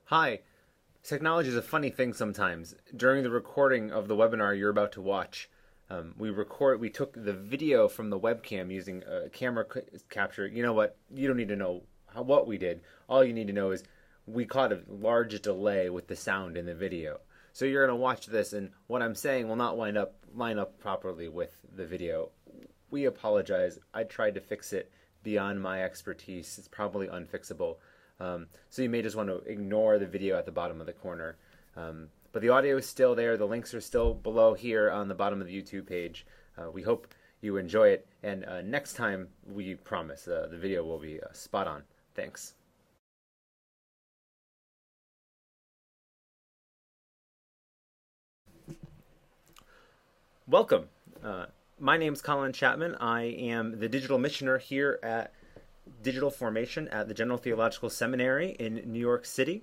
Hi. Technology is a funny thing sometimes. During the recording of the webinar you're about to watch, we took the video from the webcam using a camera capture. You know what? You don't need to know what we did. All you need to know is we caught a large delay with the sound in the video. So you're going to watch this, and what I'm saying will not line up properly with the video. We apologize. I tried to fix it beyond my expertise. It's probably unfixable. So you may just want to ignore the video at the bottom of the corner. But the audio is still there. The links are still below here on the bottom of the YouTube page. We hope you enjoy it. And next time, we promise, the video will be spot on. Thanks. Welcome. My name's Colin Chapman. I am the digital missioner here at Digital Formation at the General Theological Seminary in New York City.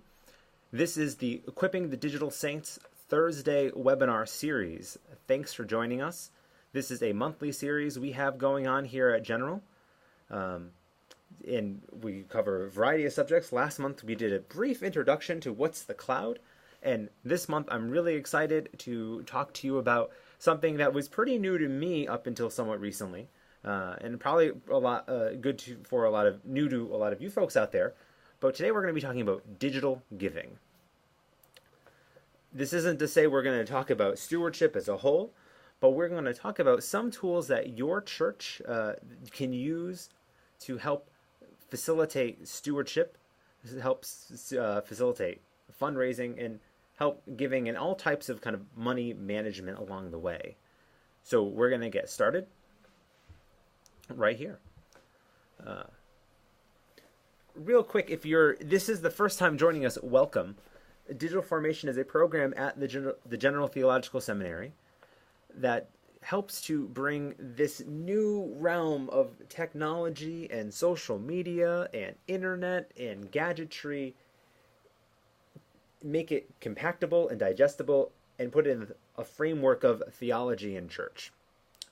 This is the Equipping the Digital Saints Thursday webinar series. Thanks for joining us. This is a monthly series we have going on here at General. And we cover a variety of subjects. Last month we did a brief introduction to what's the cloud. And this month I'm really excited to talk to you about something that was pretty new to me up until somewhat recently. And probably a lot for a lot of new to a lot of you folks out there. But today we're going to be talking about digital giving. This isn't to say we're going to talk about stewardship as a whole, but we're going to talk about some tools that your church can use to help facilitate stewardship, helps facilitate fundraising, and help giving and all types of kind of money management along the way. So we're going to get started right here. Real quick, if this is the first time joining us, welcome. Digital Formation is a program at the General Theological Seminary that helps to bring this new realm of technology and social media and internet and gadgetry, make it compactable and digestible, and put it in a framework of theology in church.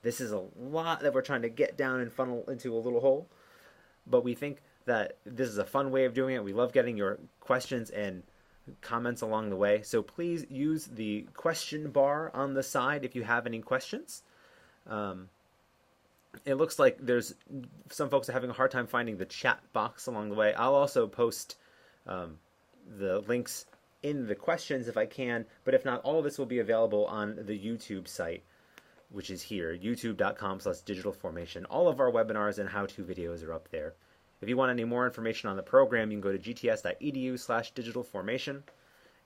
This is a lot that we're trying to get down and funnel into a little hole, but we think that this is a fun way of doing it. We love getting your questions and comments along the way, so please use the question bar on the side if you have any questions. It looks like there's some folks are having a hard time finding the chat box along the way. I'll also post the links in the questions if I can, but if not, all of this will be available on the YouTube site, which is here, youtube.com/digitalformation. All of our webinars and how-to videos are up there. If you want any more information on the program, you can go to gts.edu/digitalformation.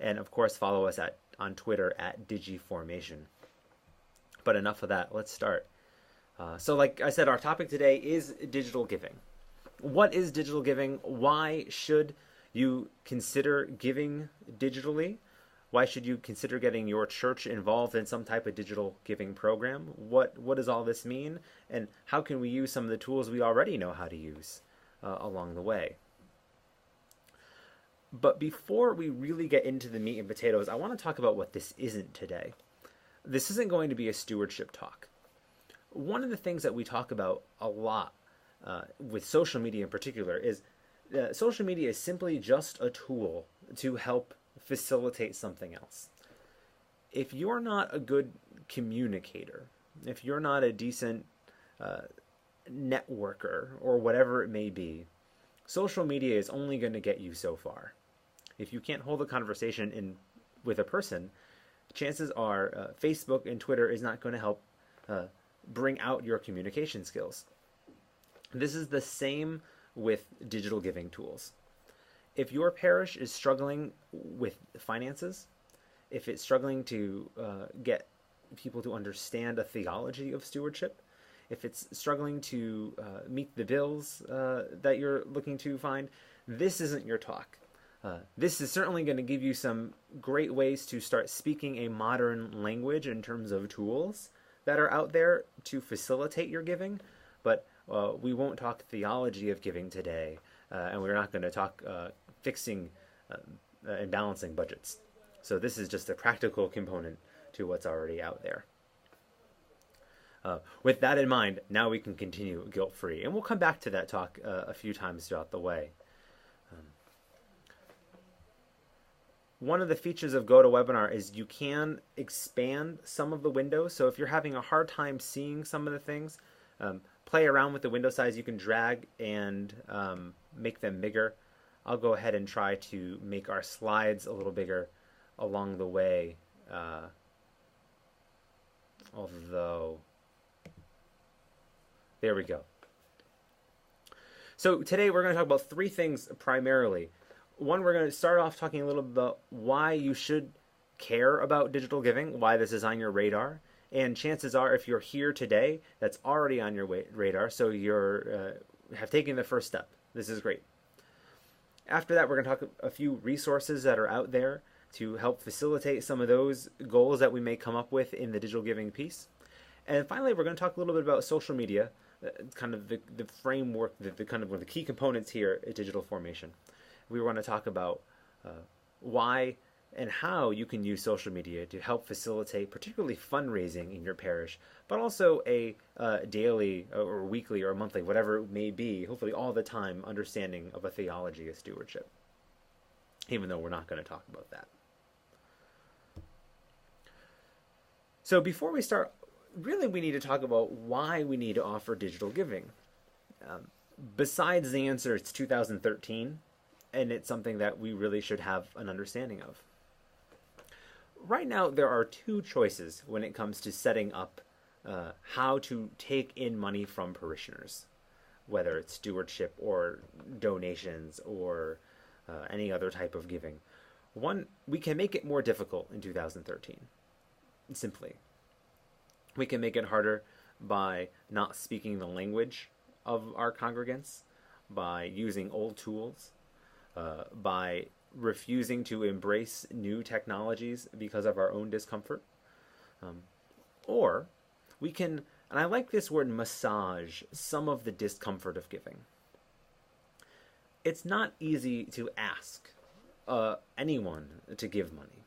And of course, follow us on Twitter at digiformation. But enough of that, let's start. So like I said, our topic today is digital giving. What is digital giving? Why should you consider giving digitally? Why should you consider getting your church involved in some type of digital giving program? What does all this mean? And how can we use some of the tools we already know how to use along the way? But before we really get into the meat and potatoes, I want to talk about what this isn't today. This isn't going to be a stewardship talk. One of the things that we talk about a lot with social media in particular is social media is simply just a tool to help facilitate something else. If you're not a good communicator, if you're not a decent networker or whatever it may be, social media is only going to get you so far. If you can't hold a conversation with a person, chances are Facebook and Twitter is not going to help bring out your communication skills. This is the same with digital giving tools. If your parish is struggling with finances, if it's struggling to get people to understand a theology of stewardship, if it's struggling to meet the bills that you're looking to find, this isn't your talk. This is certainly going to give you some great ways to start speaking a modern language in terms of tools that are out there to facilitate your giving, but we won't talk theology of giving today, and we're not going to talk fixing and balancing budgets. So this is just a practical component to what's already out there. With that in mind, now we can continue guilt-free, and we'll come back to that talk a few times throughout the way. One of the features of GoToWebinar is you can expand some of the windows. So if you're having a hard time seeing some of the things, play around with the window size. You can drag and make them bigger. I'll go ahead and try to make our slides a little bigger along the way. Although, there we go. So today we're going to talk about three things primarily. One, we're going to start off talking a little bit about why you should care about digital giving, why this is on your radar. And chances are, if you're here today, that's already on your radar, so you're have taken the first step. This is great. After that, we're going to talk a few resources that are out there to help facilitate some of those goals that we may come up with in the digital giving piece. And finally, we're going to talk a little bit about social media, kind of the framework, the kind of one of the key components here at digital formation. We want to talk about why and how you can use social media to help facilitate particularly fundraising in your parish, but also a daily or weekly or monthly, whatever it may be, hopefully all the time, understanding of a theology of stewardship, even though we're not going to talk about that. So before we start, really we need to talk about why we need to offer digital giving. Besides the answer, it's 2013, and it's something that we really should have an understanding of. Right now, there are two choices when it comes to setting up how to take in money from parishioners, whether it's stewardship or donations or any other type of giving. One, we can make it more difficult in 2013, simply. We can make it harder by not speaking the language of our congregants, by using old tools, by refusing to embrace new technologies because of our own discomfort. Or we can, and I like this word, massage some of the discomfort of giving. It's not easy to ask anyone to give money.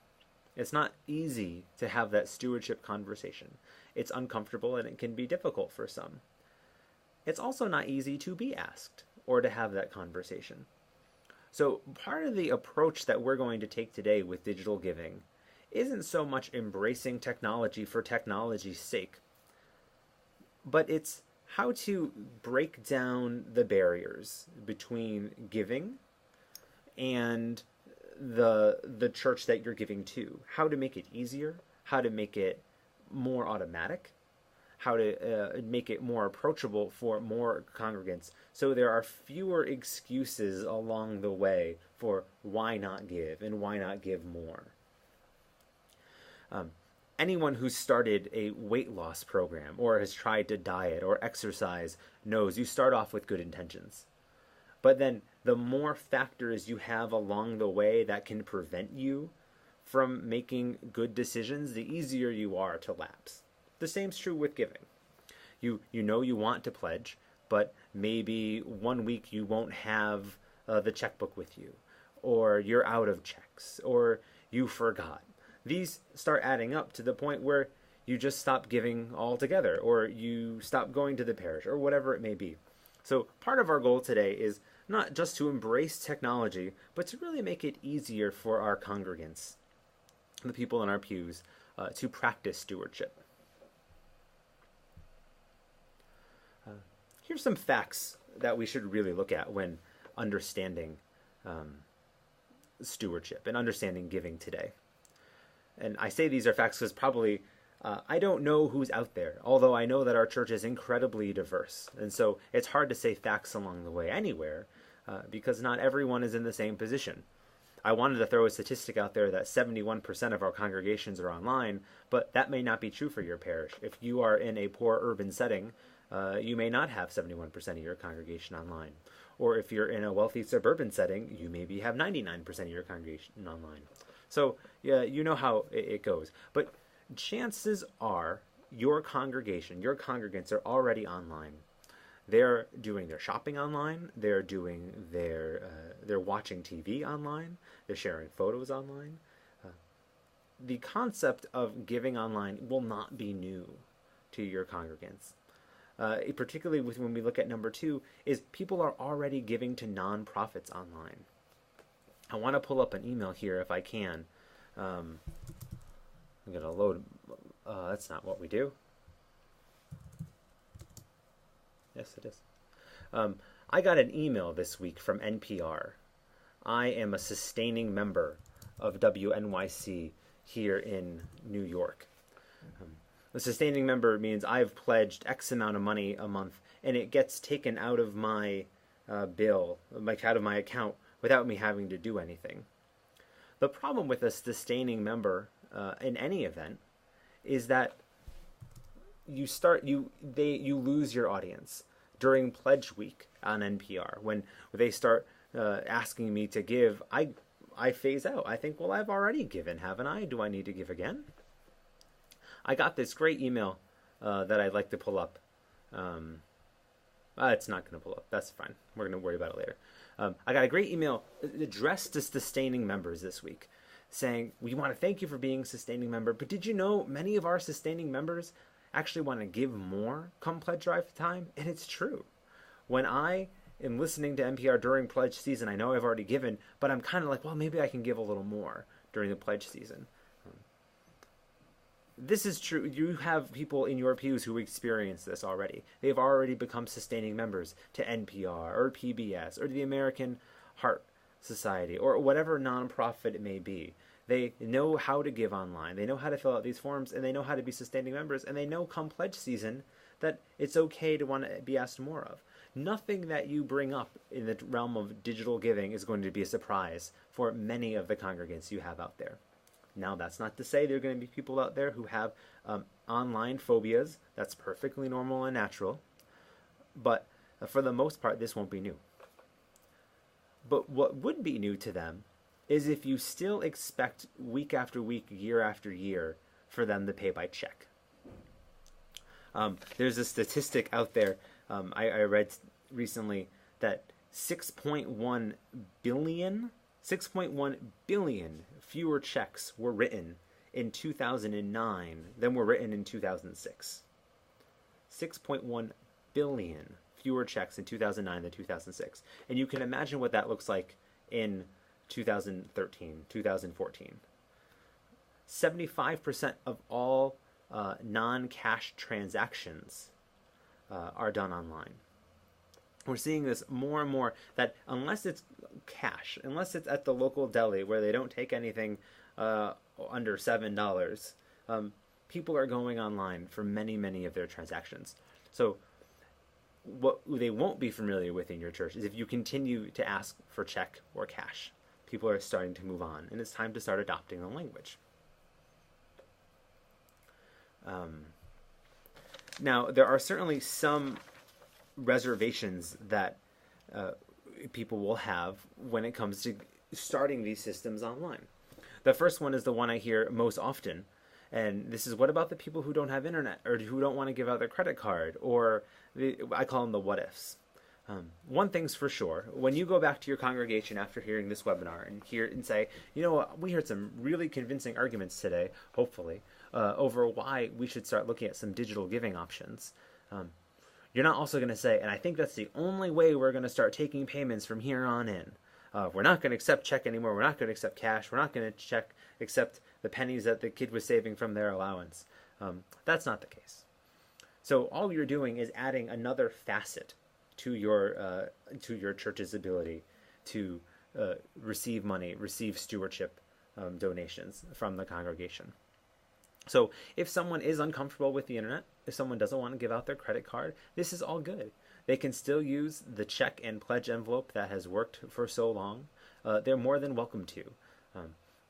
It's not easy to have that stewardship conversation. It's uncomfortable and it can be difficult for some. It's also not easy to be asked or to have that conversation. So part of the approach that we're going to take today with digital giving isn't so much embracing technology for technology's sake, but it's how to break down the barriers between giving and the church that you're giving to, how to make it easier, how to make it more automatic, how to make it more approachable for more congregants, so there are fewer excuses along the way for why not give and why not give more. Anyone who's started a weight loss program or has tried to diet or exercise knows you start off with good intentions. But then the more factors you have along the way that can prevent you from making good decisions, the easier you are to lapse. The same's true with giving. You know you want to pledge, but maybe one week you won't have the checkbook with you, or you're out of checks, or you forgot. These start adding up to the point where you just stop giving altogether, or you stop going to the parish, or whatever it may be. So part of our goal today is not just to embrace technology, but to really make it easier for our congregants, the people in our pews, to practice stewardship. Here's some facts that we should really look at when understanding stewardship and understanding giving today. And I say these are facts because probably I don't know who's out there, although I know that our church is incredibly diverse. And so it's hard to say facts along the way anywhere because not everyone is in the same position. I wanted to throw a statistic out there that 71% of our congregations are online, but that may not be true for your parish. If you are in a poor urban setting, you may not have 71% of your congregation online. Or if you're in a wealthy suburban setting, you maybe have 99% of your congregation online. So yeah, you know how it goes. But chances are your congregation, your congregants are already online. They're doing their shopping online. They're doing they're watching TV online. They're sharing photos online. The concept of giving online will not be new to your congregants. Particularly when we look at number 2, is people are already giving to nonprofits online. I want to pull up an email here if I can. I'm going to load. That's not what we do. Yes, it is. I got an email this week from NPR. I am a sustaining member of WNYC here in New York. A sustaining member means I've pledged X amount of money a month, and it gets taken out of my bill, like out of my account, without me having to do anything. The problem with a sustaining member in any event is that you lose your audience during Pledge Week on NPR. When they start asking me to give, I phase out. I think, well, I've already given, haven't I? Do I need to give again? I got this great email that I'd like to pull up. It's not going to pull up. That's fine. We're going to worry about it later. I got a great email addressed to sustaining members this week saying, we want to thank you for being a sustaining member, but did you know many of our sustaining members actually want to give more come pledge drive time? And it's true. When I am listening to NPR during pledge season, I know I've already given, but I'm kind of like, well, maybe I can give a little more during the pledge season. This is true. You have people in your pews who experience this already. They've already become sustaining members to NPR or PBS or the American Heart Society or whatever nonprofit it may be. They know how to give online. They know how to fill out these forms, and they know how to be sustaining members, and they know come pledge season that it's okay to want to be asked more of. Nothing that you bring up in the realm of digital giving is going to be a surprise for many of the congregants you have out there. Now, that's not to say there are going to be people out there who have online phobias. That's perfectly normal and natural. But for the most part, this won't be new. But what would be new to them is if you still expect week after week, year after year, for them to pay by check. There's a statistic out there I read recently that 6.1 billion fewer checks were written in 2009 than were written in 2006. 6.1 billion fewer checks in 2009 than 2006. And you can imagine what that looks like in 2013, 2014. 75% of all non-cash transactions are done online. We're seeing this more and more, that unless it's cash, unless it's at the local deli where they don't take anything under $7, people are going online for many, many of their transactions. So what they won't be familiar with in your church is if you continue to ask for check or cash. People are starting to move on, and it's time to start adopting the language. Now, there are certainly some reservations that people will have when it comes to starting these systems online. The first one is the one I hear most often, and this is, what about the people who don't have internet or who don't want to give out their credit card, or I call them the what ifs. One thing's for sure, when you go back to your congregation after hearing this webinar and say, you know what, we heard some really convincing arguments today, hopefully, over why we should start looking at some digital giving options. You're not also going to say, and I think that's the only way we're going to start taking payments from here on in. We're not going to accept check anymore. We're not going to accept cash. We're not going to accept the pennies that the kid was saving from their allowance. That's not the case. So all you're doing is adding another facet to your church's ability to receive money, receive stewardship donations from the congregation. So if someone is uncomfortable with the internet, if someone doesn't want to give out their credit card, this is all good. They can still use the check and pledge envelope that has worked for so long. They're more than welcome to.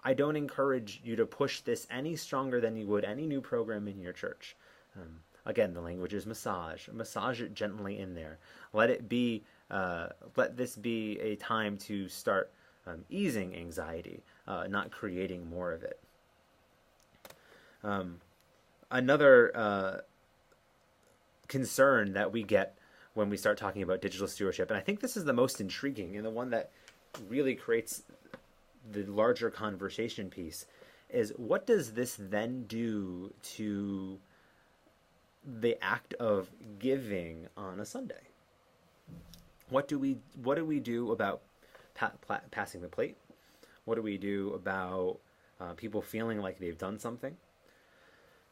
I don't encourage you to push this any stronger than you would any new program in your church. Again, the language is massage. Massage it gently in there. Let this be a time to start easing anxiety, not creating more of it. Another concern that we get when we start talking about digital stewardship, and I think this is the most intriguing and the one that really creates the larger conversation piece, is what does this then do to the act of giving on a Sunday? What do we do about passing the plate? What do we do about people feeling like they've done something?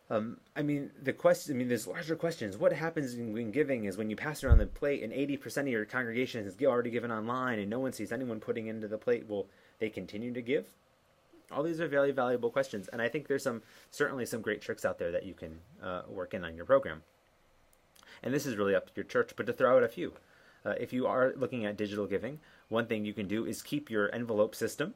There's larger questions. What happens in giving is when you pass around the plate and 80% of your congregation has already given online and no one sees anyone putting into the plate. Will they continue to give? All these are very valuable questions, and I think there's certainly some great tricks out there that you can work in on your program. And this is really up to your church, but to throw out a few. If you are looking at digital giving, one thing you can do is keep your envelope system.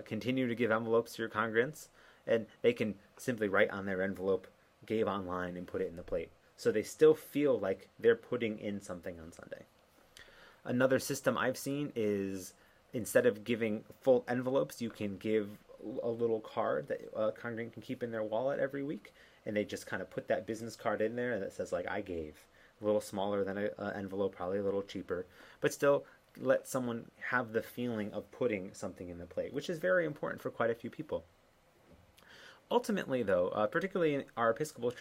Continue to give envelopes to your congregants, and they can simply write on their envelope, gave online, and put it in the plate. So they still feel like they're putting in something on Sunday. Another system I've seen is instead of giving full envelopes, you can give a little card that a congregant can keep in their wallet every week, and they just kind of put that business card in there, and it says, like, I gave. A little smaller than an envelope, probably a little cheaper, but still let someone have the feeling of putting something in the plate, which is very important for quite a few people. Ultimately, though, particularly in our Episcopal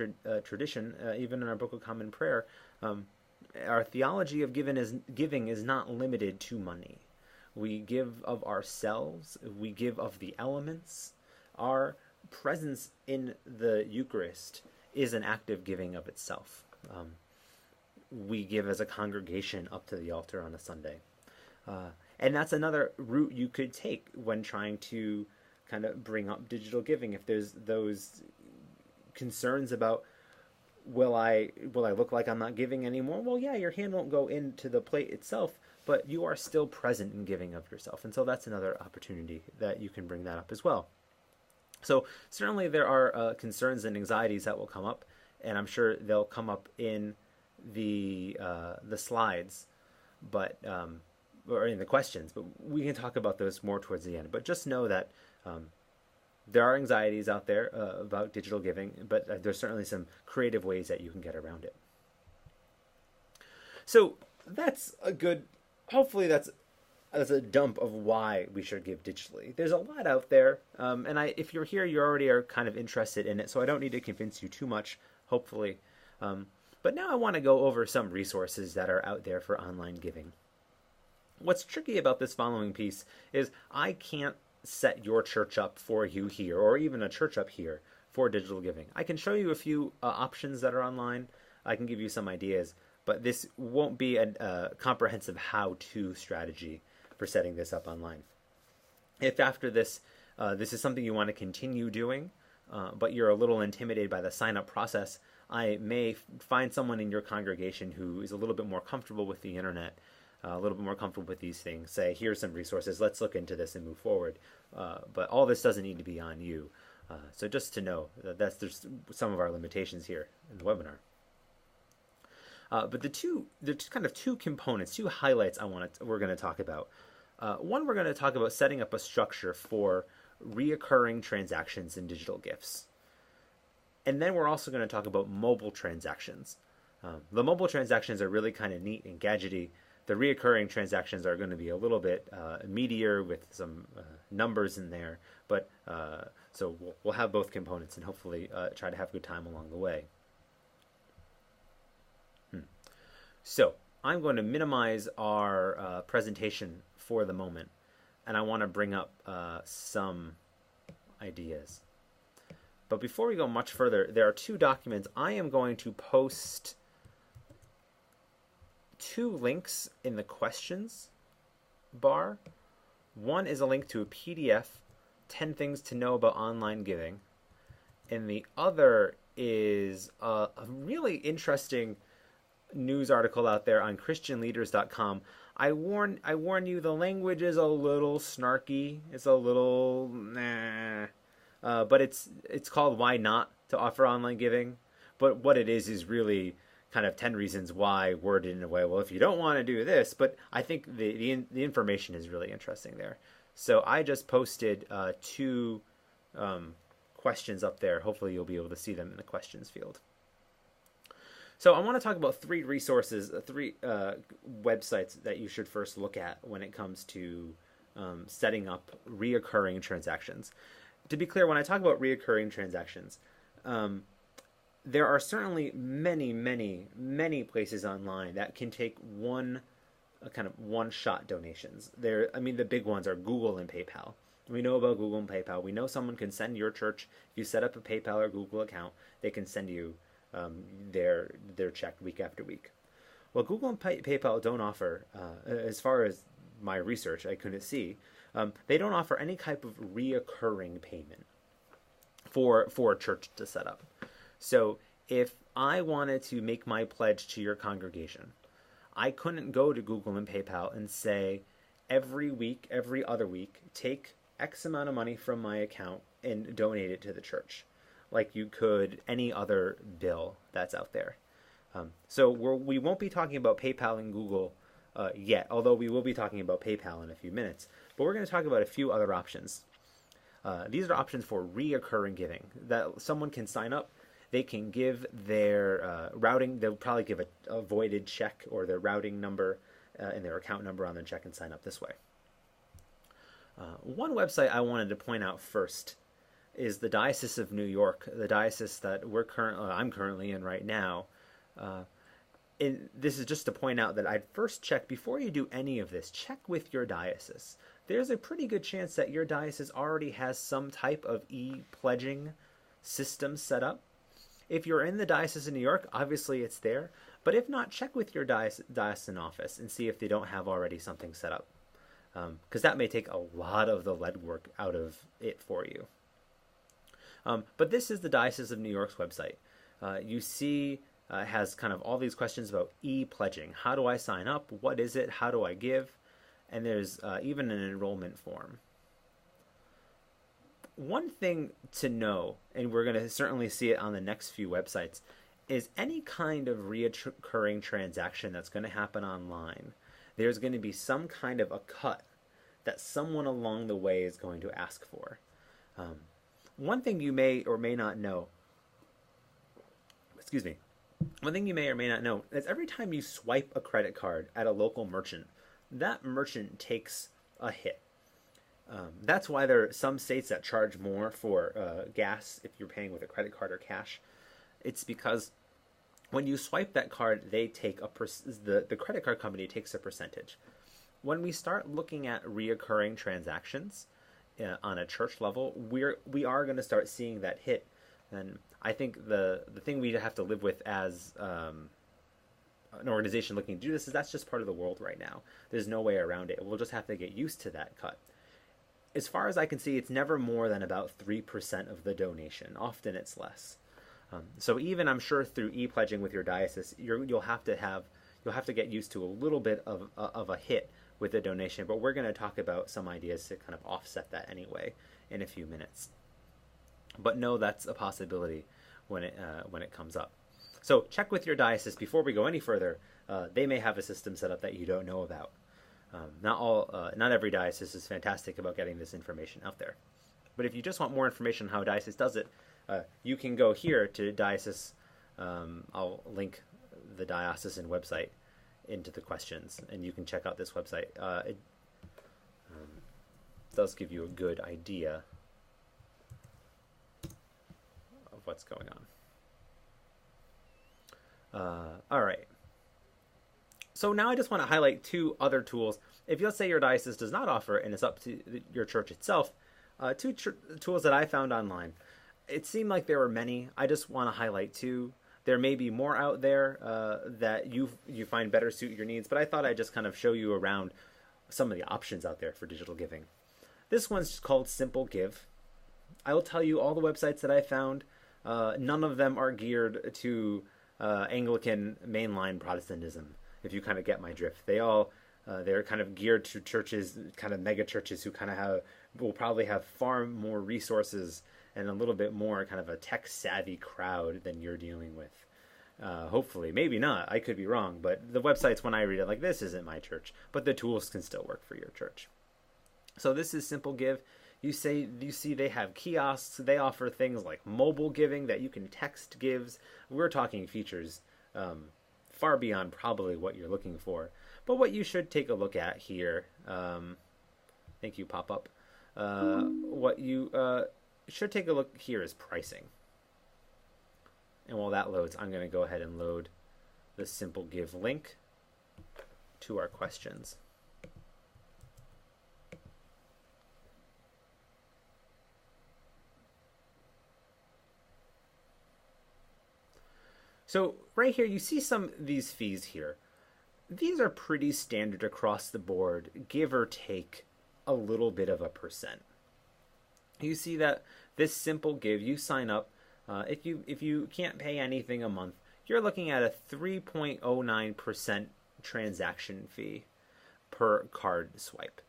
tradition, even in our Book of Common Prayer, our theology of giving is not limited to money. We give of ourselves, we give of the elements. Our presence in the Eucharist is an act of giving of itself. We give as a congregation up to the altar on a Sunday. And that's another route you could take when trying to kind of bring up digital giving. If there's those concerns about, will I look like I'm not giving anymore? Well, yeah, your hand won't go into the plate itself, but you are still present in giving of yourself. And so that's another opportunity that you can bring that up as well. So certainly there are concerns and anxieties that will come up, and I'm sure they'll come up in the slides, but or in the questions, but we can talk about those more towards the end. But just know that there are anxieties out there about digital giving, but there's certainly some creative ways that you can get around it. So that's hopefully that's a dump of why we should give digitally. There's a lot out there, and if you're here, you already are kind of interested in it, so I don't need to convince you too much, hopefully. But now I want to go over some resources that are out there for online giving. What's tricky about this following piece is I can't set your church up for you here, or even a church up here, for digital giving. I can show you a few options that are online. I can give you some ideas, but this won't be a comprehensive how-to strategy for setting this up online. If after this, this is something you want to continue doing, but you're a little intimidated by the sign-up process, I may find someone in your congregation who is a little bit more comfortable with the internet, a little bit more comfortable with these things, say, here's some resources, let's look into this and move forward. But all this doesn't need to be on you. So just to know that there's some of our limitations here in the webinar. But the two components, two highlights we're going to talk about. One, we're going to talk about setting up a structure for reoccurring transactions in digital gifts. And then we're also going to talk about mobile transactions. The mobile transactions are really kind of neat and gadgety. The reoccurring transactions are going to be a little bit meatier with some numbers in there. But so we'll have both components and hopefully try to have a good time along the way. So I'm going to minimize our presentation for the moment, and I want to bring up some ideas. But before we go much further, there are two documents. I am going to post two links in the questions bar. One is a link to a PDF, 10 Things to Know About Online Giving. And the other is a really interesting news article out there on christianleaders.com. I warn you, the language is a little snarky. It's a little but it's called Why Not to Offer Online Giving. But what it is really kind of 10 reasons why, worded in a way, well, if you don't want to do this. But I think the information is really interesting there. So I just posted two questions up there. Hopefully you'll be able to see them in the questions field. So I want to talk about three resources, three websites that you should first look at when it comes to setting up reoccurring transactions. To be clear, when I talk about reoccurring transactions, there are certainly many places online that can take one-shot donations. The big ones are Google and PayPal. We know about Google and PayPal. We know someone can send your church, if you set up a PayPal or Google account, they can send you their check week after week. Well, Google and PayPal don't offer, as far as my research I couldn't see, they don't offer any type of reoccurring payment for a church to set up. So if I wanted to make my pledge to your congregation, I couldn't go to Google and PayPal and say, every week, every other week, take X amount of money from my account and donate it to the church, like you could any other bill that's out there. So we won't be talking about PayPal and Google yet, although we will be talking about PayPal in a few minutes. But we're going to talk about a few other options. These are options for reoccurring giving, that someone can sign up. They can give their routing. They'll probably give a voided check or their routing number and their account number on the check and sign up this way. One website I wanted to point out first is the Diocese of New York, the diocese that I'm currently in right now. This is just to point out that I'd first check, before you do any of this, check with your diocese. There's a pretty good chance that your diocese already has some type of e-pledging system set up. If you're in the Diocese of New York, obviously it's there. But if not, check with your diocesan office and see if they don't have already something set up. Because that may take a lot of the legwork out of it for you. But this is the Diocese of New York's website. You see has kind of all these questions about e-pledging. How do I sign up? What is it? How do I give? And there's even an enrollment form. One thing to know, and we're going to certainly see it on the next few websites, is any kind of reoccurring transaction that's going to happen online, there's going to be some kind of a cut that someone along the way is going to ask for. One thing you may or may not know, one thing you may or may not know is every time you swipe a credit card at a local merchant, that merchant takes a hit. That's why there are some states that charge more for gas if you're paying with a credit card or cash. It's because when you swipe that card, they take the credit card company takes a percentage. When we start looking at reoccurring transactions on a church level, we are going to start seeing that hit. And I think the thing we have to live with as an organization looking to do this is that's just part of the world right now. There's no way around it. We'll just have to get used to that cut. As far as I can see, it's never more than about 3% of the donation. Often it's less. So even I'm sure through e-pledging with your diocese, you'll have to get used to a little bit of a hit with the donation. But we're going to talk about some ideas to kind of offset that anyway in a few minutes. But no, that's a possibility when it comes up. So check with your diocese before we go any further. They may have a system set up that you don't know about. Not every diocese is fantastic about getting this information out there. But if you just want more information on how a diocese does it, you can go here to diocese. I'll link the diocesan website into the questions, and you can check out this website. It does give you a good idea of what's going on. All right. So now I just want to highlight two other tools. If let's say your diocese does not offer it and it's up to your church itself, two tools that I found online. It seemed like there were many. I just want to highlight two. There may be more out there that you find better suit your needs, but I thought I'd just kind of show you around some of the options out there for digital giving. This one's called Simple Give. I will tell you all the websites that I found. None of them are geared to Anglican mainline Protestantism, if you kind of get my drift. They're kind of geared to churches, kind of mega churches who kind of will probably have far more resources and a little bit more kind of a tech savvy crowd than you're dealing with. Hopefully, maybe not. I could be wrong, but the websites, when I read it, like, this isn't my church, but the tools can still work for your church. So this is Simple Give. You see they have kiosks. They offer things like mobile giving that you can text gives. We're talking features far beyond probably what you're looking for. But what you should take a look at here, thank you, pop-up. What you should take a look here is pricing. And while that loads, I'm going to go ahead and load the Simple Give link to our questions. So right here, you see some of these fees here. These are pretty standard across the board, give or take a little bit of a percent. You see that this simple give, you sign up, if you can't pay anything a month, you're looking at a 3.09% transaction fee per card swipe.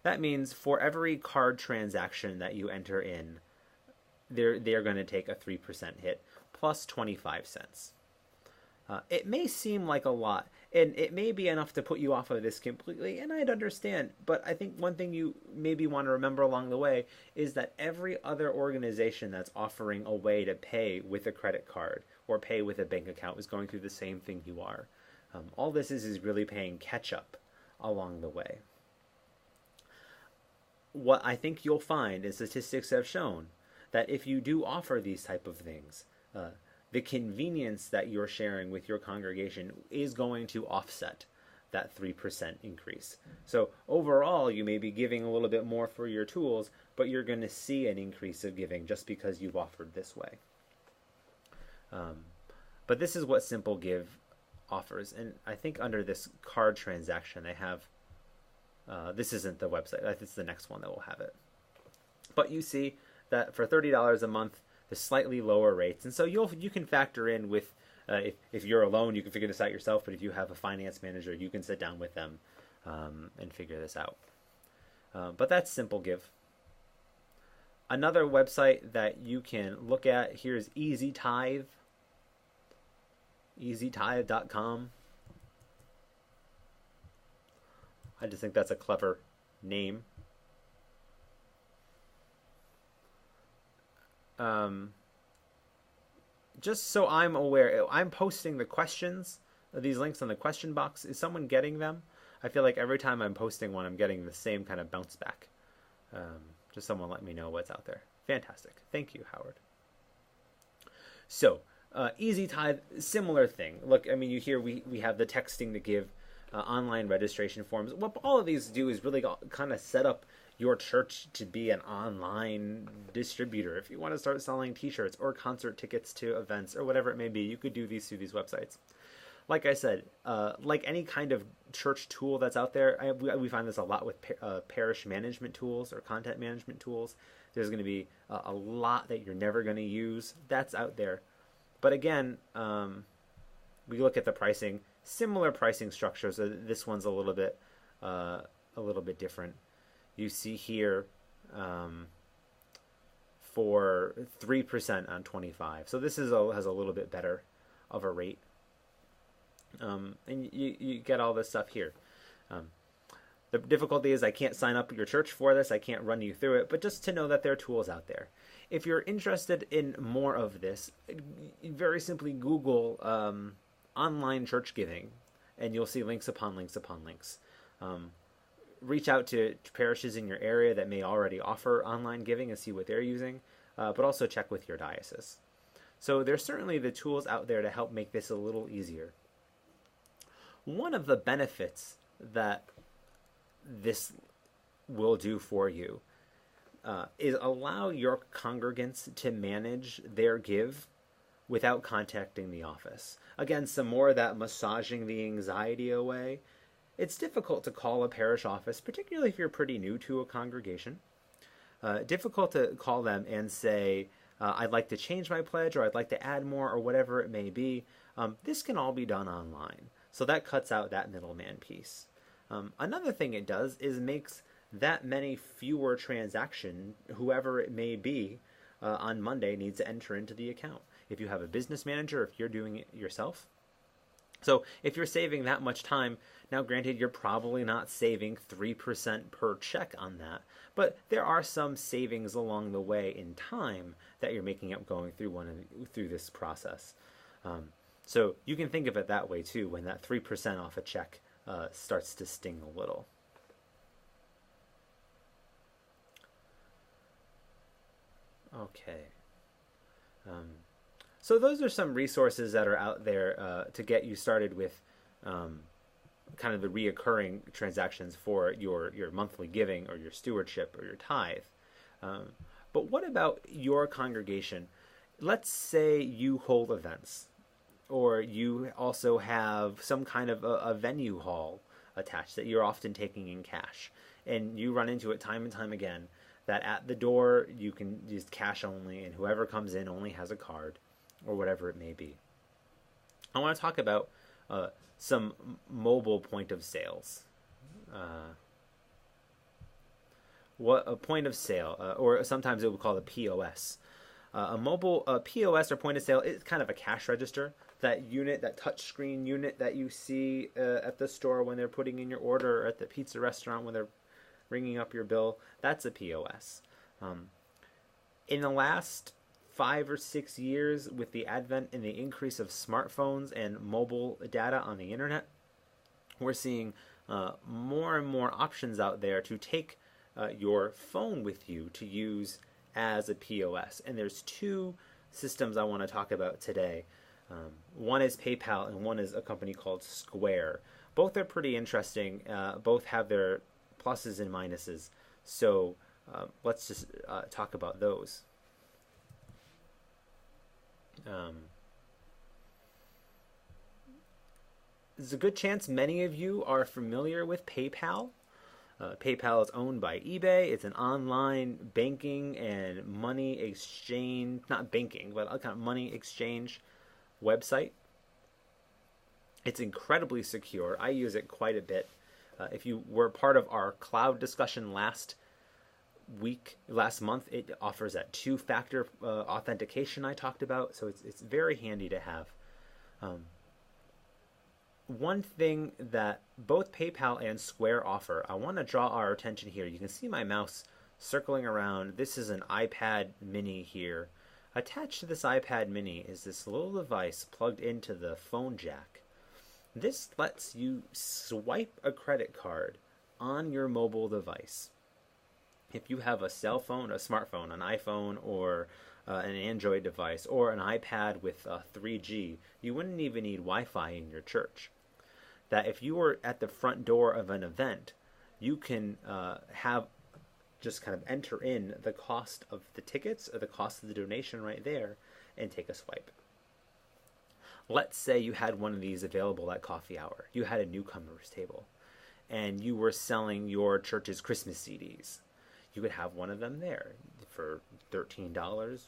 That means for every card transaction that you enter in, they're going to take a 3% hit plus 25 cents. It may seem like a lot, and it may be enough to put you off of this completely, and I'd understand, but I think one thing you maybe want to remember along the way is that every other organization that's offering a way to pay with a credit card or pay with a bank account is going through the same thing you are. All this is really paying catch up along the way. What I think you'll find, and statistics have shown, that if you do offer these type of things, the convenience that you're sharing with your congregation is going to offset that 3% increase. So overall, you may be giving a little bit more for your tools, but you're going to see an increase of giving just because you've offered this way. But this is what Simple Give offers. And I think under this card transaction, they have, this isn't the website, it's the next one that will have it. But you see that for $30 a month, the slightly lower rates. And so you can factor in with, if you're alone, you can figure this out yourself, but if you have a finance manager, you can sit down with them and figure this out. But that's Simple Give. Another website that you can look at here is Easy Tithe, easytithe.com. I just think that's a clever name. Just so I'm aware, I'm posting the questions, these links on the question box. Is someone getting them? I feel like every time I'm posting one, I'm getting the same kind of bounce back. Just someone let me know what's out there. Fantastic. Thank you, Howard. So, Easy Tithe, similar thing. Look, I mean, you hear we have the texting to give, online registration forms. What all of these do is really kind of set up your church to be an online distributor. If you want to start selling t-shirts or concert tickets to events or whatever it may be, you could do these through these websites. Like I said, like any kind of church tool that's out there, we find this a lot with parish management tools or content management tools. There's going to be a lot that you're never going to use. That's out there. But again, we look at the pricing, similar pricing structures. So this one's a little bit different. You see here for 3% on 25. So this has a little bit better of a rate. And you get all this stuff here. The difficulty is I can't sign up your church for this. I can't run you through it. But just to know that there are tools out there. If you're interested in more of this, very simply Google online church giving, and you'll see links upon links upon links. Reach out to parishes in your area that may already offer online giving and see what they're using, but also check with your diocese. So there's certainly the tools out there to help make this a little easier. One of the benefits that this will do for you is allow your congregants to manage their give without contacting the office. Again, some more of that massaging the anxiety away. It's difficult to call a parish office, particularly if you're pretty new to a congregation. Difficult to call them and say, I'd like to change my pledge, or I'd like to add more, or whatever it may be. This can all be done online. So that cuts out that middleman piece. Another thing it does is makes that many fewer transactions, whoever it may be, on Monday needs to enter into the account. If you have a business manager, if you're doing it yourself. So if you're saving that much time, now granted, you're probably not saving 3% per check on that, but there are some savings along the way in time that you're making up going through this process. So you can think of it that way too, when that 3% off a check starts to sting a little. Okay. So those are some resources that are out there to get you started with kind of the reoccurring transactions for your monthly giving or your stewardship or your tithe. But what about your congregation? Let's say you hold events. or you also have some kind of a venue hall attached that you're often taking in cash. And you run into it time and time again that at the door you can use cash only, and whoever comes in only has a card, or whatever it may be. I want to talk about some mobile point of sales. What a point of sale, or sometimes it would call a POS. A mobile POS or point of sale is kind of a cash register. That unit, that touchscreen unit that you see at the store when they're putting in your order, or at the pizza restaurant when they're ringing up your bill, that's a POS. In the last 5 or 6 years, with the advent and the increase of smartphones and mobile data on the internet, we're seeing more and more options out there to take your phone with you to use as a POS. And there's 2 systems I want to talk about today. One is PayPal and one is a company called Square. Both are pretty interesting. Both have their pluses and minuses. So let's just talk about those. There's a good chance many of you are familiar with PayPal. PayPal is owned by eBay. It's an online banking and money exchange, not banking, but a kind of money exchange website. It's incredibly secure. I use it quite a bit. If you were part of our cloud discussion last month, it offers that 2-factor authentication I talked about, so it's very handy to have. One thing that both PayPal and Square offer, I want to draw our attention here. You can see my mouse circling around. This is an iPad mini here. Attached to this iPad mini is this little device plugged into the phone jack. This lets you swipe a credit card on your mobile device. If you have a cell phone, a smartphone, an iPhone, or an Android device, or an iPad with 3G, you wouldn't even need Wi-Fi in your church. That if you were at the front door of an event, you can just kind of enter in the cost of the tickets or the cost of the donation right there and take a swipe. Let's say you had one of these available at coffee hour. You had a newcomer's table and you were selling your church's Christmas CDs. You could have one of them there for $13.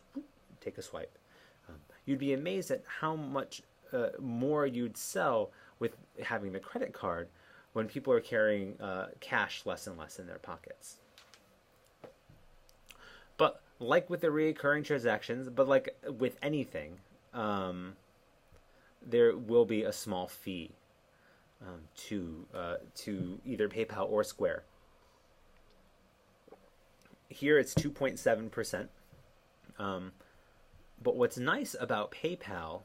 Take a swipe. You'd be amazed at how much more you'd sell with having the credit card when people are carrying cash less and less in their pockets. But like with the recurring transactions, but like with anything, there will be a small fee to either PayPal or Square. Here it's 2.7%. But what's nice about PayPal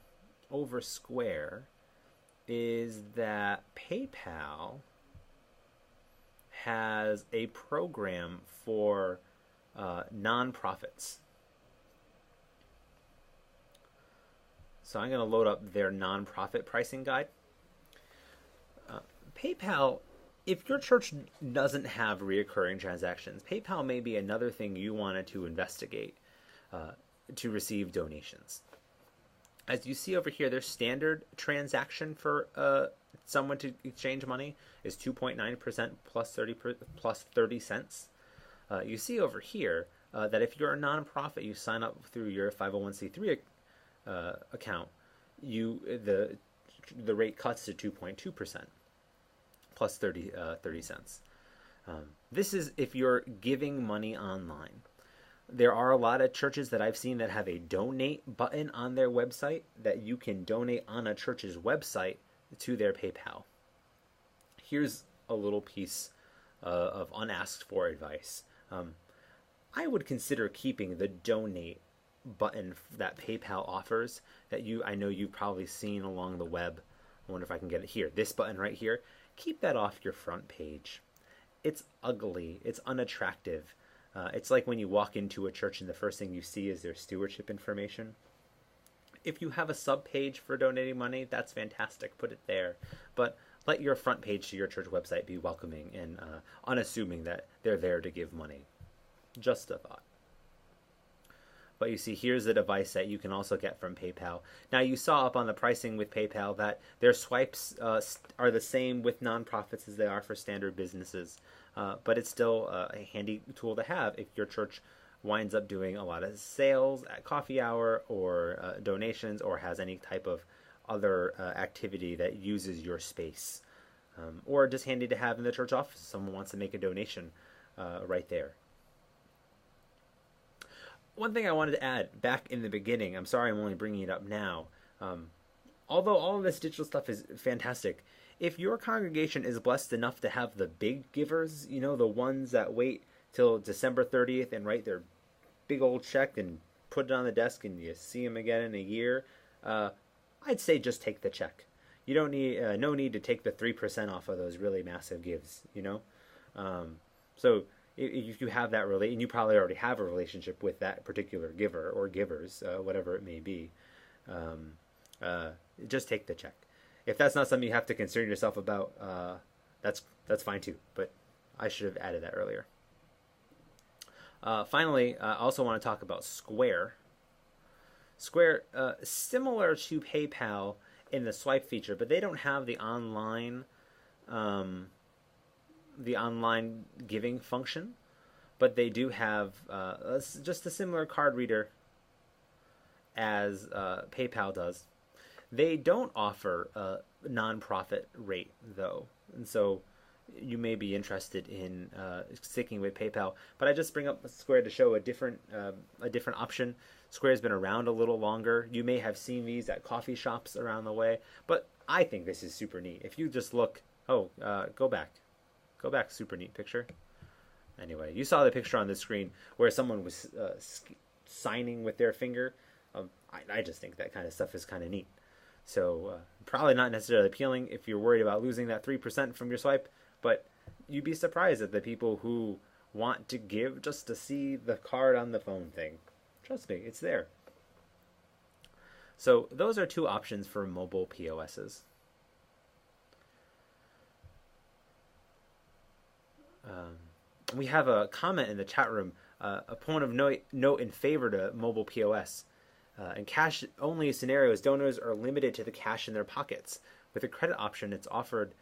over Square is that PayPal has a program for nonprofits. So I'm going to load up their nonprofit pricing guide. PayPal, if your church doesn't have recurring transactions, PayPal may be another thing you wanted to investigate to receive donations. As you see over here, their standard transaction for someone to exchange money is 2.9% plus 30 cents. You see over here that if you're a nonprofit, you sign up through your 501c3 account, the rate cuts to 2.2% plus 30 cents. This is if you're giving money online. There are a lot of churches that I've seen that have a donate button on their website that you can donate on a church's website to their PayPal. Here's a little piece of unasked for advice. I would consider keeping the donate button that PayPal offers that I know you've probably seen along the web. I wonder if I can get it here. This button right here. Keep that off your front page. It's ugly. It's unattractive. It's like when you walk into a church and the first thing you see is their stewardship information. If you have a sub-page for donating money, that's fantastic. Put it there. But let your front page to your church website be welcoming and unassuming that they're there to give money. Just a thought. But you see, here's the device that you can also get from PayPal. Now, you saw up on the pricing with PayPal that their swipes are the same with nonprofits as they are for standard businesses. But it's still a handy tool to have if your church winds up doing a lot of sales at coffee hour or donations or has any type of other activity that uses your space. Or just handy to have in the church office if someone wants to make a donation right there. One thing I wanted to add back in the beginning, I'm sorry I'm only bringing it up now, although all of this digital stuff is fantastic, if your congregation is blessed enough to have the big givers, you know, the ones that wait till December 30th and write their big old check and put it on the desk and you see them again in a year, I'd say just take the check. You don't need no need to take the 3% off of those really massive gives, you know. So if you have that and you probably already have a relationship with that particular giver or givers, whatever it may be, just take the check. If that's not something you have to concern yourself about, that's fine too. But I should have added that earlier. Finally, I also want to talk about Square. Square, similar to PayPal in the swipe feature, but they don't have the online giving function, but they do have just a similar card reader as PayPal does. They don't offer a nonprofit rate though, and so you may be interested in sticking with PayPal. But I just bring up Square to show a different option. Square's been around a little longer. You may have seen these at coffee shops around the way, but I think this is super neat. If you just look, go back, super neat picture. Anyway, you saw the picture on the screen where someone was signing with their finger. I just think that kind of stuff is kind of neat. So probably not necessarily appealing if you're worried about losing that 3% from your swipe, but you'd be surprised at the people who want to give just to see the card on the phone thing. Trust me, it's there. So those are two options for mobile POSs. We have a comment in the chat room, a point of note in favor to mobile POS. In cash-only scenarios, donors are limited to the cash in their pockets. With a credit option, it's offered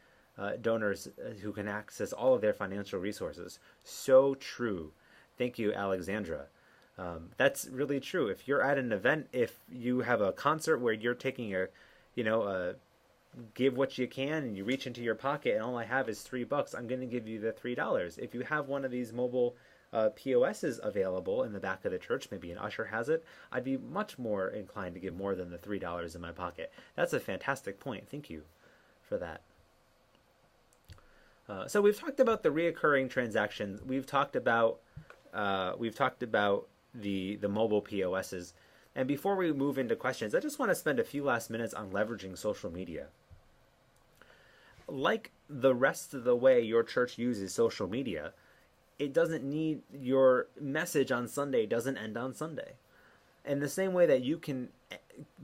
donors who can access all of their financial resources. So true. Thank you, Alexandra. That's really true. If you're at an event, if you have a concert where you're taking give what you can and you reach into your pocket and all I have is $3, I'm going to give you the $3. If you have one of these mobile POSs available in the back of the church, maybe an usher has it, I'd be much more inclined to give more than the $3 in my pocket. That's a fantastic point. Thank you for that. So we've talked about the reoccurring transactions. We've talked about the mobile POSs. And before we move into questions, I just want to spend a few last minutes on leveraging social media. Like the rest of the way your church uses social media, it doesn't need your message on Sunday doesn't end on Sunday. In the same way that you can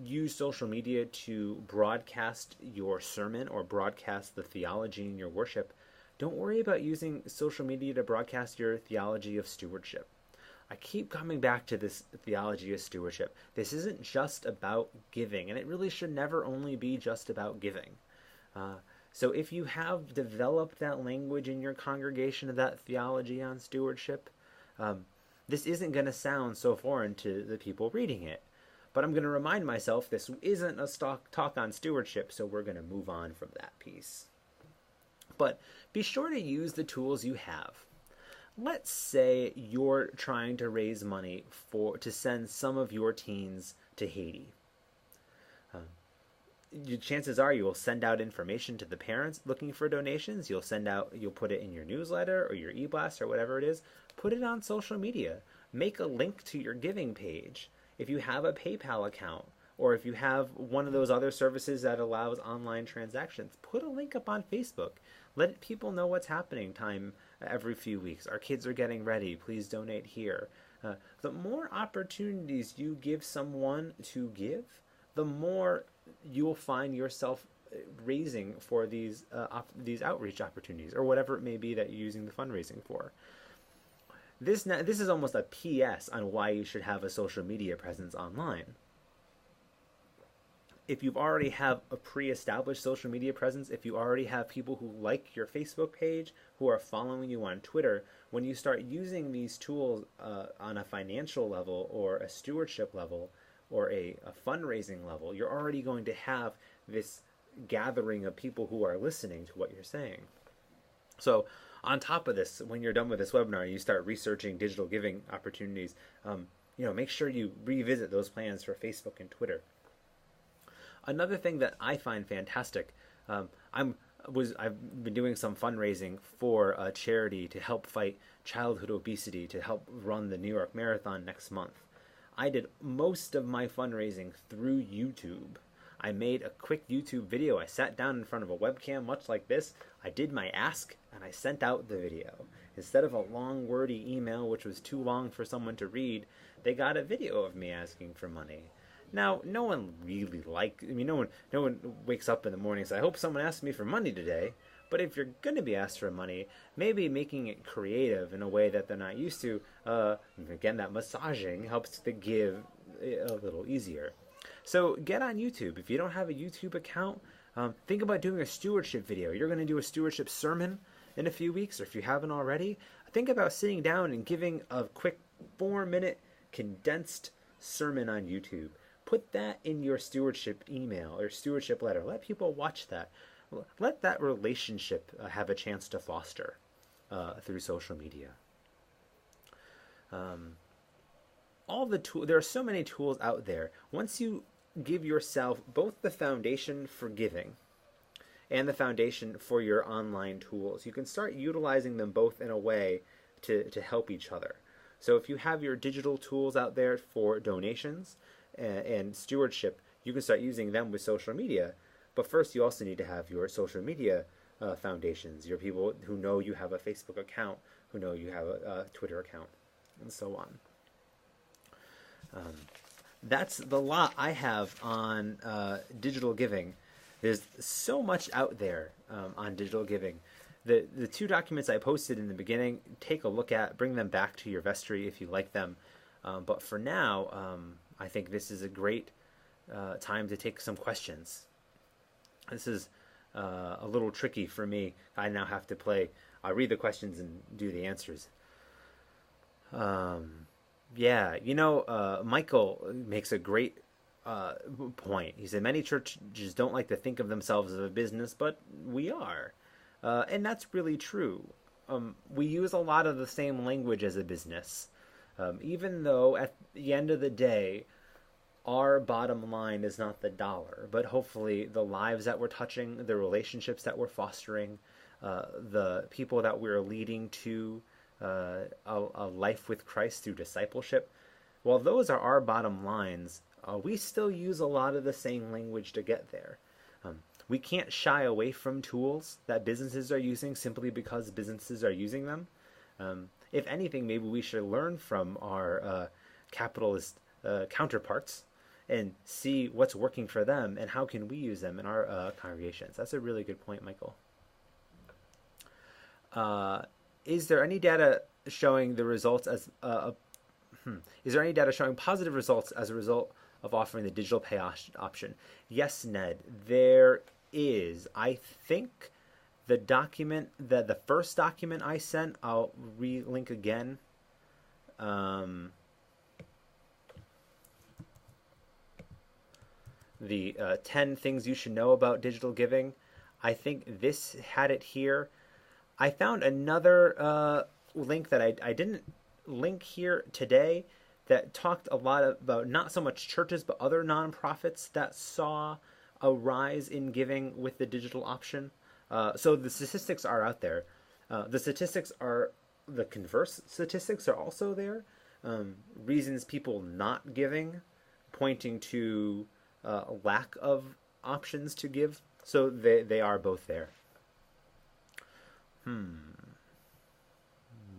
use social media to broadcast your sermon or broadcast the theology in your worship, don't worry about using social media to broadcast your theology of stewardship. I keep coming back to this theology of stewardship. This isn't just about giving, and it really should never only be just about giving. So if you have developed that language in your congregation of that theology on stewardship, this isn't going to sound so foreign to the people reading it. But I'm going to remind myself this isn't a talk on stewardship, so we're going to move on from that piece. But be sure to use the tools you have. Let's say you're trying to raise money to send some of your teens to Haiti. Chances are you will send out information to the parents looking for donations. You'll put it in your newsletter or your e-blast or whatever it is. Put it on social media. Make a link to your giving page. If you have a PayPal account or if you have one of those other services that allows online transactions, put a link up on Facebook. Let people know what's happening every few weeks. Our kids are getting ready. Please donate here. The more opportunities you give someone to give, the more you'll find yourself raising for these outreach opportunities or whatever it may be that you're using the fundraising for. This is almost a PS on why you should have a social media presence online. If you already have a pre-established social media presence, if you already have people who like your Facebook page, who are following you on Twitter, when you start using these tools on a financial level or a stewardship level or a fundraising level, you're already going to have this gathering of people who are listening to what you're saying. So on top of this, when you're done with this webinar, you start researching digital giving opportunities. Make sure you revisit those plans for Facebook and Twitter. Another thing that I find fantastic, I've been doing some fundraising for a charity to help fight childhood obesity, to help run the New York Marathon next month. I did most of my fundraising through YouTube. I made a quick YouTube video. I sat down in front of a webcam, much like this. I did my ask, and I sent out the video. Instead of a long, wordy email, which was too long for someone to read, they got a video of me asking for money. Now, no one really no one wakes up in the morning and says, I hope someone asks me for money today. But if you're going to be asked for money, maybe making it creative in a way that they're not used to, again, that massaging helps to give a little easier. So get on YouTube. If you don't have a YouTube account, think about doing a stewardship video. You're going to do a stewardship sermon in a few weeks, or if you haven't already, think about sitting down and giving a quick 4-minute condensed sermon on YouTube. Put that in your stewardship email or stewardship letter. Let people watch that. Let that relationship have a chance to foster through social media. There are so many tools out there. Once you give yourself both the foundation for giving and the foundation for your online tools, you can start utilizing them both in a way to help each other. So if you have your digital tools out there for donations and stewardship, you can start using them with social media. But first, you also need to have your social media foundations, your people who know you have a Facebook account, who know you have a Twitter account, and so on. That's the lot I have on digital giving. There's so much out there on digital giving. The 2 documents I posted in the beginning, take a look at, bring them back to your vestry if you like them. But for now, I think this is a great time to take some questions. This is a little tricky for me. I now have to read the questions and do the answers. Michael makes a great point. He said, many churches don't like to think of themselves as a business, but we are. And that's really true. We use a lot of the same language as a business, even though at the end of the day, our bottom line is not the dollar, but hopefully the lives that we're touching, the relationships that we're fostering, the people that we're leading to a life with Christ through discipleship. While those are our bottom lines, we still use a lot of the same language to get there. We can't shy away from tools that businesses are using simply because businesses are using them. If anything, maybe we should learn from our capitalist counterparts and see what's working for them and how can we use them in our congregations. That's a really good point, Michael. Is there any data showing the results as Is there any data showing positive results as a result of offering the digital pay option? Yes, Ned, there is. I think the document, the first document I sent, I'll re-link again. The 10 things you should know about digital giving. I think this had it here. I found another link that I didn't link here today that talked a lot about not so much churches but other nonprofits that saw a rise in giving with the digital option. So the statistics are out there. The converse statistics are also there. Reasons people not giving, pointing to lack of options to give. So they are both there.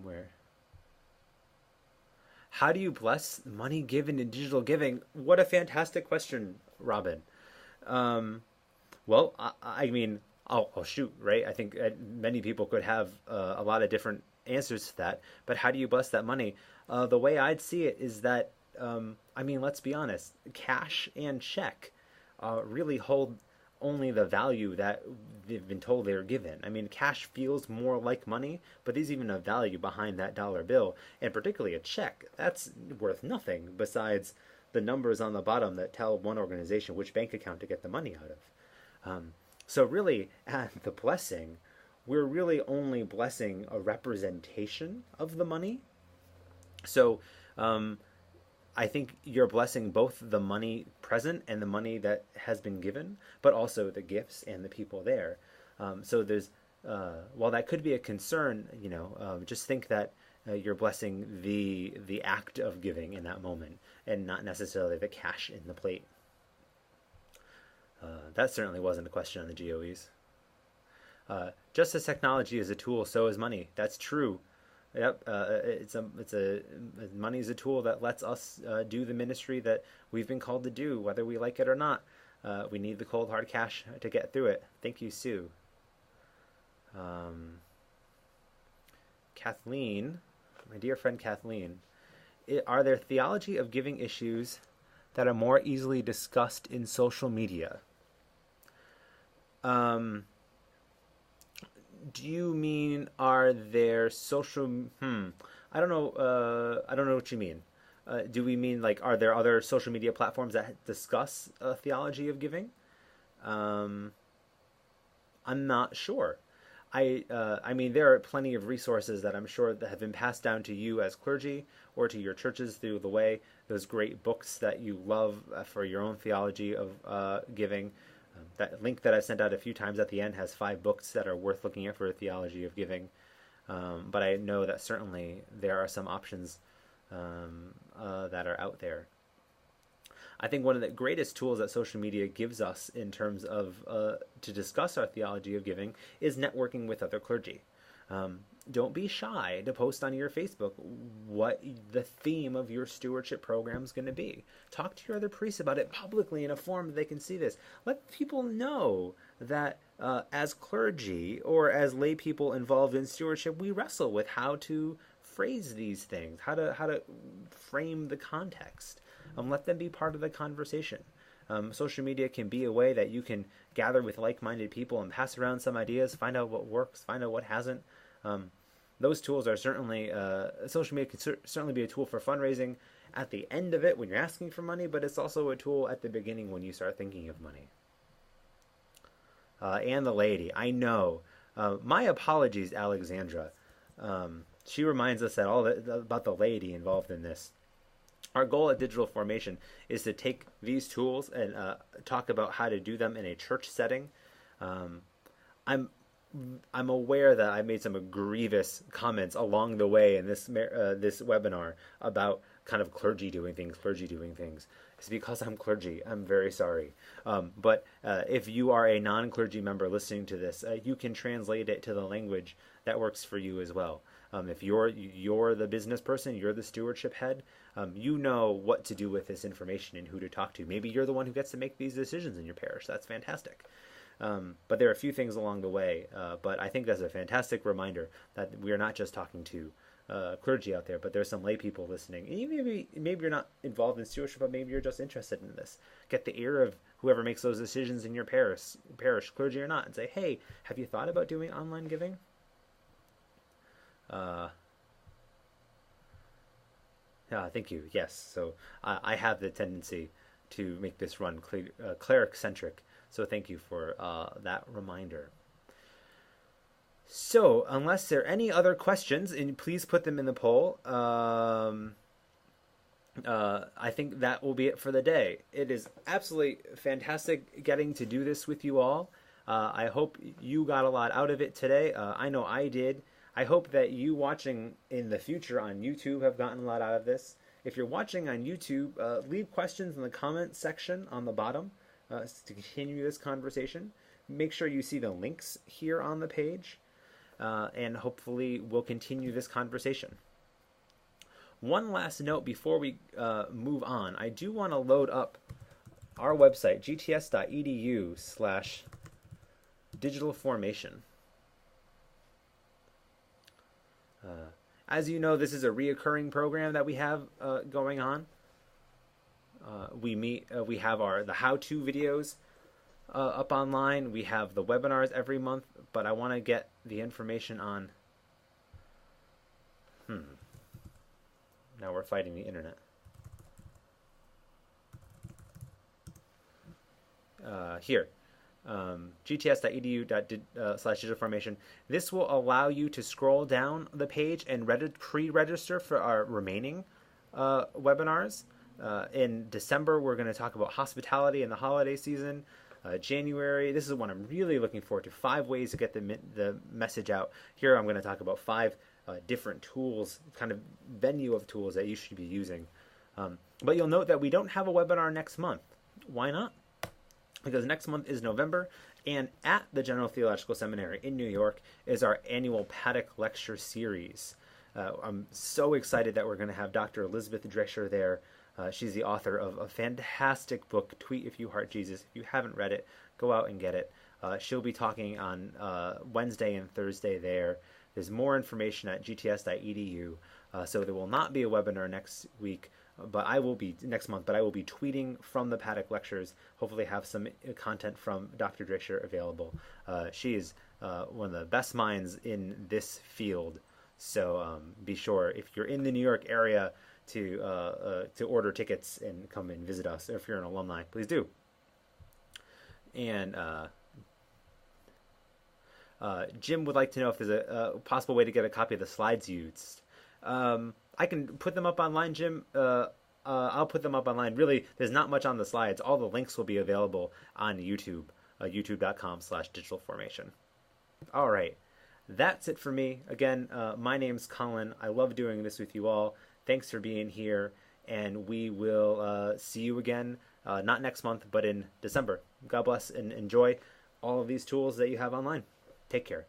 Where? How do you bless money given in digital giving? What a fantastic question, Robin. Well, I mean, I'll shoot, right? I think many people could have a lot of different answers to that. But how do you bless that money? The way I'd see it is that, I mean, let's be honest, cash and check really hold only the value that they've been told they're given. I mean, cash feels more like money, but there's even a value behind that dollar bill, and particularly a check. That's worth nothing besides the numbers on the bottom that tell one organization which bank account to get the money out of. So really, at the blessing, we're really only blessing a representation of the money. So I think you're blessing both the money present and the money that has been given, but also the gifts and the people there. So there's, while that could be a concern, just think that you're blessing the act of giving in that moment, and not necessarily the cash in the plate. That certainly wasn't a question on the GOEs. Just as technology is a tool, so is money. That's true. Yep, money is a tool that lets us do the ministry that we've been called to do, whether we like it or not. We need the cold hard cash to get through it. Thank you, Sue. Kathleen, my dear friend Kathleen, are there theology of giving issues that are more easily discussed in social media? Do you mean, are there social? I don't know. I don't know what you mean. Do we mean, like, are there other social media platforms that discuss theology of giving? I'm not sure. I mean, there are plenty of resources that I'm sure that have been passed down to you as clergy or to your churches through the way. Those great books that you love for your own theology of giving. That link that I've sent out a few times at the end has 5 books that are worth looking at for a theology of giving. But I know that certainly there are some options that are out there. I think one of the greatest tools that social media gives us in terms of to discuss our theology of giving is networking with other clergy. Don't be shy to post on your Facebook what the theme of your stewardship program is going to be. Talk to your other priests about it publicly in a form that they can see this. Let people know that as clergy or as lay people involved in stewardship, we wrestle with how to phrase these things, how to frame the context. Let them be part of the conversation. Social media can be a way that you can gather with like-minded people and pass around some ideas, find out what works, find out what hasn't. Those tools are certainly, social media can certainly be a tool for fundraising at the end of it when you're asking for money, but it's also a tool at the beginning when you start thinking of money. And the laity, I know. My apologies, Alexandra. She reminds us that about the laity involved in this. Our goal at Digital Formation is to take these tools and talk about how to do them in a church setting. I'm aware that I made some grievous comments along the way in this webinar about kind of clergy doing things. It's because I'm clergy. I'm very sorry. But if you are a non-clergy member listening to this, you can translate it to the language that works for you as well. If you're the business person, you're the stewardship head, you know what to do with this information and who to talk to. Maybe you're the one who gets to make these decisions in your parish. That's fantastic. But there are a few things along the way. But I think that's a fantastic reminder that we are not just talking to clergy out there, but there's some lay people listening. And maybe you're not involved in stewardship, but maybe you're just interested in this. Get the ear of whoever makes those decisions in your parish, clergy or not, and say, hey, have you thought about doing online giving? Thank you. Yes. So I have the tendency to make this run cleric-centric. So thank you for that reminder. So unless there are any other questions, and please put them in the poll, I think that will be it for the day. It is absolutely fantastic getting to do this with you all. I hope you got a lot out of it today. I know I did. I hope that you watching in the future on YouTube have gotten a lot out of this. If you're watching on YouTube, leave questions in the comment section on the bottom to continue this conversation. Make sure you see the links here on the page, and hopefully we'll continue this conversation. One last note before we move on. I do want to load up our website, gts.edu/digitalformation. As you know, this is a reoccurring program that we have going on. We have the how-to videos up online. We have the webinars every month, but I want to get the information on. Now we're fighting the internet. Here, gts.edu/digitalformation. This will allow you to scroll down the page and pre-register for our remaining webinars. In December, we're going to talk about hospitality in the holiday season. January, this is one I'm really looking forward to. 5 ways to get the message out. Here, I'm going to talk about 5 different tools, kind of venue of tools that you should be using. But you'll note that we don't have a webinar next month. Why not? Because next month is November, and at the General Theological Seminary in New York is our annual Paddock Lecture Series. I'm so excited that we're going to have Dr. Elizabeth Drescher there. She's the author of a fantastic book, Tweet If You Heart Jesus. If you haven't read it, go out and get it. She'll be talking on Wednesday and Thursday there. There's more information at gts.edu. So there will not be a webinar next week, but I will be tweeting from the Paddock Lectures. Hopefully have some content from Dr. Drescher available. She is one of the best minds in this field. So be sure, if you're in the New York area, to order tickets and come and visit us. Or if you're an alumni, please do. And Jim would like to know if there's a possible way to get a copy of the slides used. I can put them up online, Jim. I'll put them up online. Really, there's not much on the slides. All the links will be available on YouTube, youtube.com/digitalformation. All right. That's it for me. Again, my name's Colin. I love doing this with you all. Thanks for being here, and we will see you again, not next month, but in December. God bless and enjoy all of these tools that you have online. Take care.